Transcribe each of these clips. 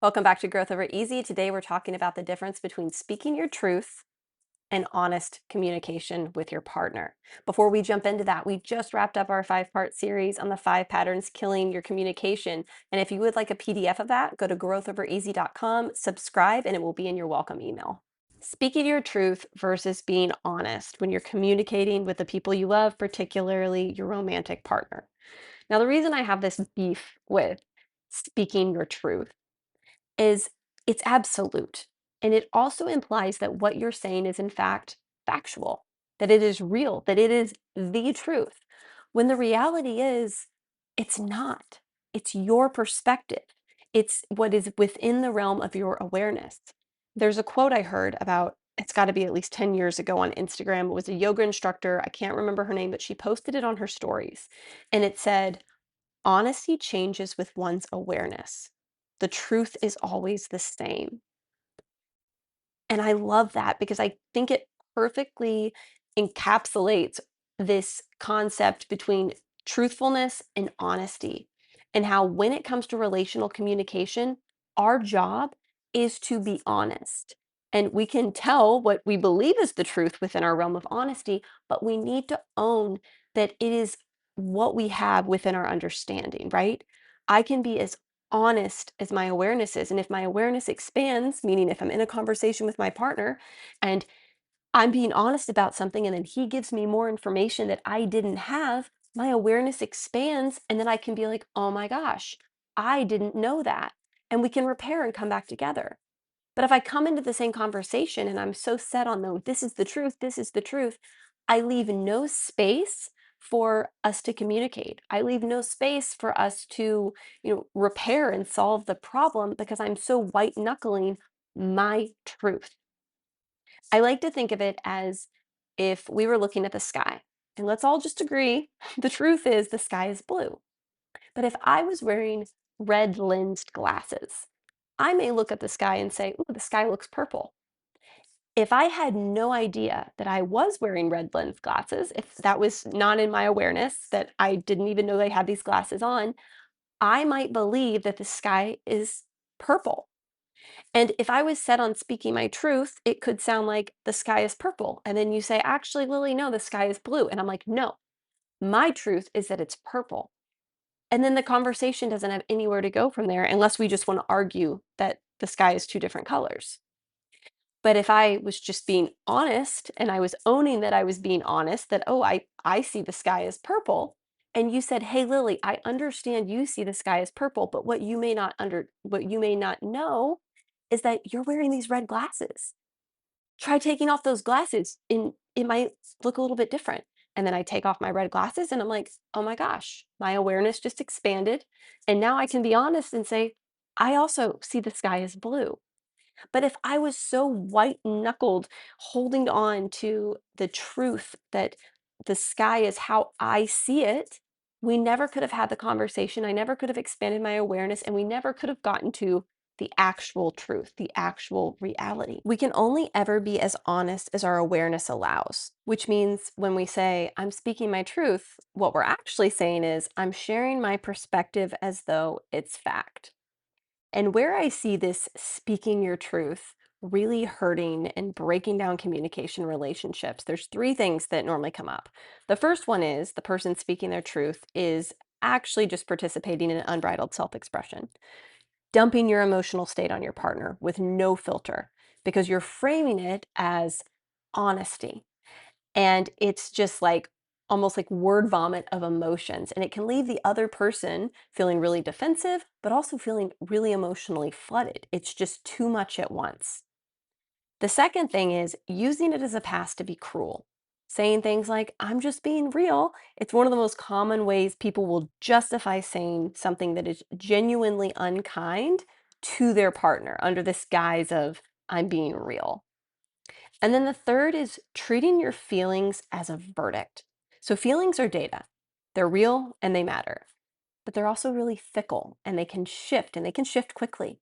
Welcome back to Growth Over Easy. Today we're talking about the difference between speaking your truth and honest communication with your partner. Before we jump into that, we just wrapped up our 5-part series on the 5 patterns killing your communication. And if you would like a PDF of that, go to growthovereasy.com, subscribe, and it will be in your welcome email. Speaking your truth versus being honest when you're communicating with the people you love, particularly your romantic partner. Now, the reason I have this beef with speaking your truth is it's absolute. And it also implies that what you're saying is in fact factual, that it is real, that it is the truth. When the reality is, it's not. It's your perspective. It's what is within the realm of your awareness. There's a quote I heard about, it's got to be at least 10 years ago on Instagram. It was a yoga instructor. I can't remember her name, but she posted it on her stories. And it said, honesty changes with one's awareness. The truth is always the same. And I love that because I think it perfectly encapsulates this concept between truthfulness and honesty, and how when it comes to relational communication, our job is to be honest. And we can tell what we believe is the truth within our realm of honesty, but we need to own that it is what we have within our understanding, right? I can be as honest as my awareness is. And if my awareness expands, meaning if I'm in a conversation with my partner and I'm being honest about something and then he gives me more information that I didn't have, my awareness expands and then I can be like, oh my gosh, I didn't know that. And we can repair and come back together. But if I come into the same conversation and I'm so set on, no, this is the truth, this is the truth, I leave no space for us to communicate. I leave no space for us to, repair and solve the problem because I'm so white knuckling my truth. I like to think of it as if we were looking at the sky. And let's all just agree the truth is the sky is blue. But if I was wearing red lensed glasses, I may look at the sky and say, ooh, the sky looks purple. If I had no idea that I was wearing red lens glasses, if that was not in my awareness, that I didn't even know they had these glasses on, I might believe that the sky is purple. And if I was set on speaking my truth, it could sound like the sky is purple. And then you say, actually, Lily, no, the sky is blue. And I'm like, no, my truth is that it's purple. And then the conversation doesn't have anywhere to go from there unless we just want to argue that the sky is two different colors. But if I was just being honest and I was owning that I was being honest, that, oh, I see the sky as purple. And you said, hey, Lily, I understand you see the sky as purple, but what you may not know is that you're wearing these red glasses. Try taking off those glasses and it might look a little bit different. And then I take off my red glasses and I'm like, oh my gosh, my awareness just expanded. And now I can be honest and say, I also see the sky as blue. But if I was so white knuckled holding on to the truth that the sky is how I see it, we never could have had the conversation. I never could have expanded my awareness, and we never could have gotten to the actual truth, the actual reality. We can only ever be as honest as our awareness allows, which means when we say, I'm speaking my truth, what we're actually saying is, I'm sharing my perspective as though it's fact. And where I see this speaking your truth really hurting and breaking down communication relationships, there's 3 things that normally come up. The first one is the person speaking their truth is actually just participating in unbridled self expression, dumping your emotional state on your partner with no filter because you're framing it as honesty. And it's just like almost like word vomit of emotions. And it can leave the other person feeling really defensive, but also feeling really emotionally flooded. It's just too much at once. The second thing is using it as a pass to be cruel. Saying things like, I'm just being real. It's one of the most common ways people will justify saying something that is genuinely unkind to their partner under this guise of, I'm being real. And then the third is treating your feelings as a verdict. So feelings are data. They're real and they matter, but they're also really fickle and they can shift quickly.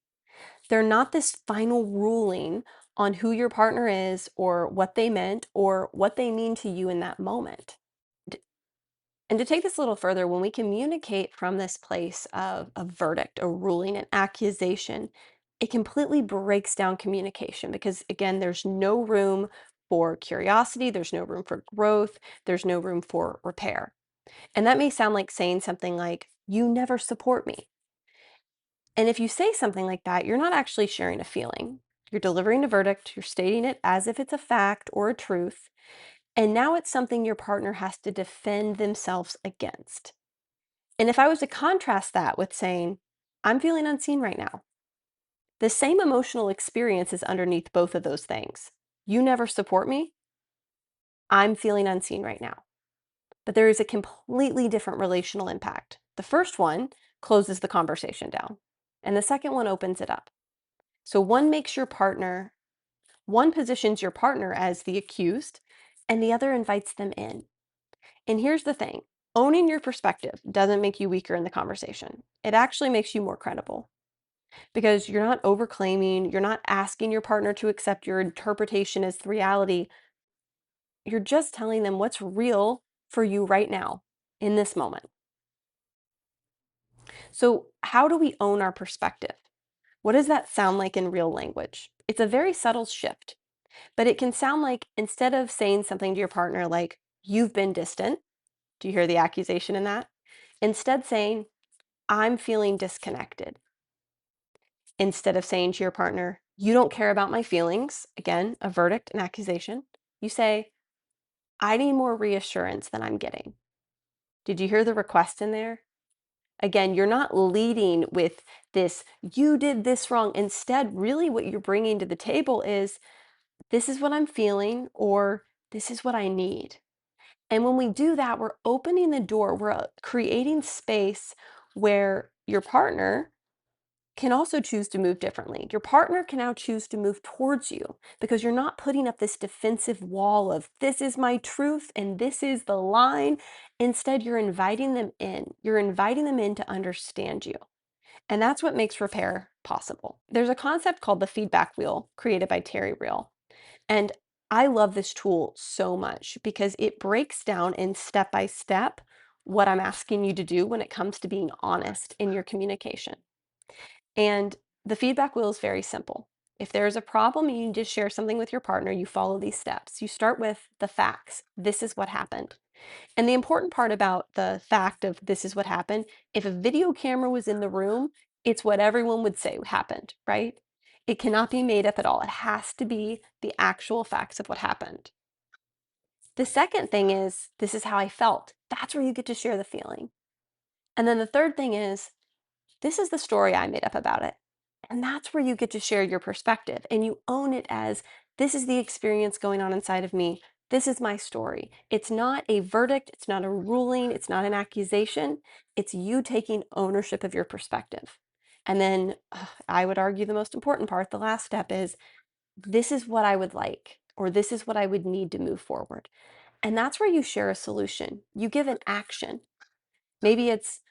They're not this final ruling on who your partner is or what they meant or what they mean to you in that moment. D- And to take this a little further, when we communicate from this place of a verdict, a ruling, an accusation, it completely breaks down communication because, again, there's no room for curiosity, there's no room for growth, there's no room for repair. And that may sound like saying something like, "You never support me." And if you say something like that, you're not actually sharing a feeling. You're delivering a verdict, you're stating it as if it's a fact or a truth, and now it's something your partner has to defend themselves against. And if I was to contrast that with saying, "I'm feeling unseen right now," the same emotional experience is underneath both of those things. You never support me. I'm feeling unseen right now. But there is a completely different relational impact. The first one closes the conversation down, and the second one opens it up. So one positions your partner as the accused, and the other invites them in. And here's the thing, owning your perspective doesn't make you weaker in the conversation. It actually makes you more credible because you're not overclaiming, you're not asking your partner to accept your interpretation as the reality. You're just telling them what's real for you right now in this moment. So, how do we own our perspective? What does that sound like in real language? It's a very subtle shift, but it can sound like instead of saying something to your partner like, "You've been distant," do you hear the accusation in that? Instead, saying, "I'm feeling disconnected." Instead of saying to your partner, "You don't care about my feelings," again, a verdict, an accusation, you say, "I need more reassurance than I'm getting." Did you hear the request in there? Again, you're not leading with this, "You did this wrong." Instead, really what you're bringing to the table is, "This is what I'm feeling," or "This is what I need." And when we do that, we're opening the door, we're creating space where your partner can also choose to move differently. Your partner can now choose to move towards you because you're not putting up this defensive wall of, "This is my truth and this is the line." Instead, you're inviting them in. You're inviting them in to understand you. And that's what makes repair possible. There's a concept called the feedback wheel created by Terry Real. And I love this tool so much because it breaks down in step by step what I'm asking you to do when it comes to being honest in your communication. And the feedback wheel is very simple. If there is a problem and you need to share something with your partner, you follow these steps. You start with the facts. This is what happened. And the important part about the fact of this is what happened, if a video camera was in the room, it's what everyone would say happened, right? It cannot be made up at all. It has to be the actual facts of what happened. The second thing is, this is how I felt. That's where you get to share the feeling. And then the third thing is, this is the story I made up about it. And that's where you get to share your perspective and you own it as, this is the experience going on inside of me. This is my story. It's not a verdict. It's not a ruling. It's not an accusation. It's you taking ownership of your perspective. And then I would argue the most important part, the last step is, this is what I would like, or this is what I would need to move forward. And that's where you share a solution. You give an action. Maybe it's,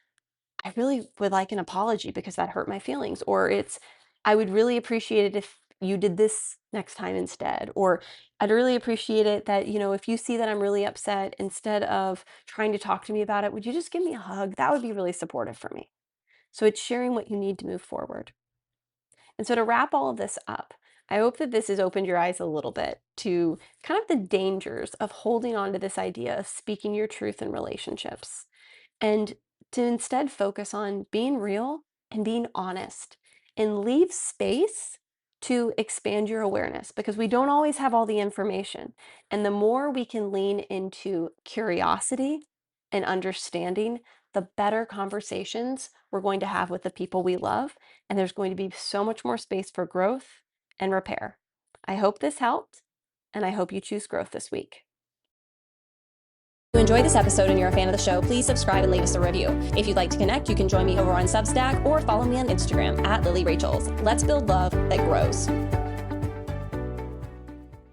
"I really would like an apology because that hurt my feelings," or it's, "I would really appreciate it if you did this next time instead," or, "I'd really appreciate it that, if you see that I'm really upset, instead of trying to talk to me about it, would you just give me a hug? That would be really supportive for me." So it's sharing what you need to move forward. And so to wrap all of this up, I hope that this has opened your eyes a little bit to kind of the dangers of holding on to this idea of speaking your truth in relationships and to instead focus on being real and being honest and leave space to expand your awareness because we don't always have all the information. And the more we can lean into curiosity and understanding, the better conversations we're going to have with the people we love. And there's going to be so much more space for growth and repair. I hope this helped, and I hope you choose growth this week. If you enjoyed this episode and you're a fan of the show, please subscribe and leave us a review. If you'd like to connect, you can join me over on Substack or follow me on Instagram @LilyRachels. Let's build love that grows.